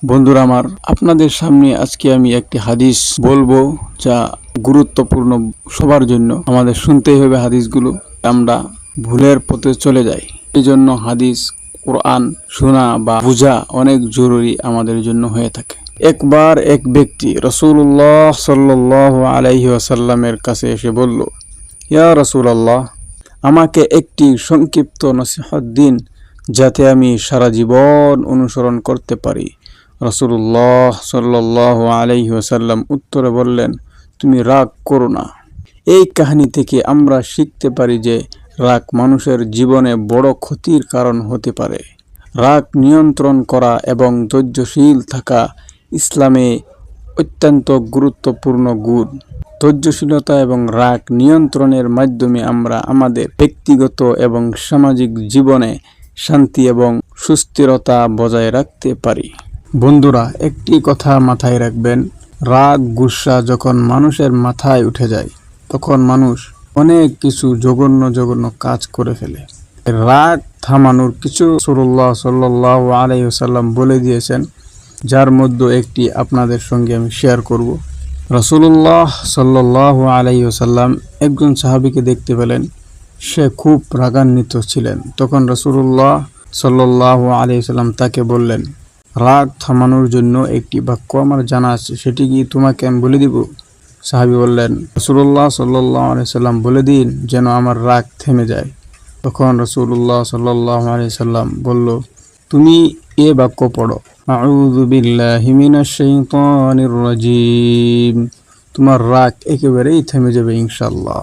বন্ধুরা আমার, আপনাদের সামনে আজকে আমি একটি হাদিস বলবো যা গুরুত্বপূর্ণ সবার জন্য। আমাদের শুনতেই হবে হাদিসগুলো, আমরা ভুলের পথে চলে যাই। এই জন্য হাদিস কোরআন শোনা বা বোঝা অনেক জরুরি আমাদের জন্য হয়ে থাকে। একবার এক ব্যক্তি রাসূলুল্লাহ সাল্লাল্লাহু আলাইহি ওয়াসাল্লামের কাছে এসে বলল, ইয়া রাসূলুল্লাহ, আমাকে একটি সংক্ষিপ্ত নসিহত দিন যাতে আমি সারা জীবন অনুসরণ করতে পারি। রাসূলুল্লাহ সাল্লাল্লাহু আলাইহি ওয়াসাল্লাম উত্তরে বললেন, তুমি রাগ করো না। এই কাহিনী থেকে আমরা শিখতে পারি যে রাগ মানুষের জীবনে বড় ক্ষতির কারণ হতে পারে। রাগ নিয়ন্ত্রণ করা এবং ধৈর্যশীল থাকা ইসলামে অত্যন্ত গুরুত্বপূর্ণ গুণ। ধৈর্যশীলতা এবং রাগ নিয়ন্ত্রণের মাধ্যমে আমরা আমাদের ব্যক্তিগত এবং সামাজিক জীবনে শান্তি এবং সুস্থিরতা বজায় রাখতে পারি। বন্ধুরা, একটি কথা মাথায় রাখবেন, রাগ গুসা যখন মানুষের মাথায় উঠে যায় তখন মানুষ অনেক কিছু জঘন্য কাজ করে ফেলে। রাগ থামানোর কিছু রাসূলুল্লাহ সাল্লাল্লাহু আলাইহি ওয়াসাল্লাম বলে দিয়েছেন, যার মধ্যে একটি আপনাদের সঙ্গে আমি শেয়ার করব। রাসূলুল্লাহ সাল্লাল্লাহু আলাইহি ওয়াসাল্লাম একজন সাহাবীকে দেখতে পেলেন, সে খুব রাগান্বিত ছিলেন। তখন রাসূলুল্লাহ সাল্লাল্লাহু আলাইহি ওয়াসাল্লাম তাকে বললেন, রাগ থামানোর জন্য একটি বাক্য আমার জানা আছে, সেটি কি তোমাকে আমি বলে দিব? সাহাবী বললেন, রাসূলুল্লাহ সাল্লাল্লাহু আলাইহি ওয়াসাল্লাম বলে দিন যেন আমার রাগ থেমে যায়। তখন রাসূলুল্লাহ সাল্লাল্লাহু আলাইহি ওয়াসাল্লাম বলল, তুমি এ বাক্য পড়ো, আউযু বিল্লাহি মিনাশ শাইতানির রাজিম। তোমার রাগ একেবারেই থেমে যাবে ইনশাআল্লাহ।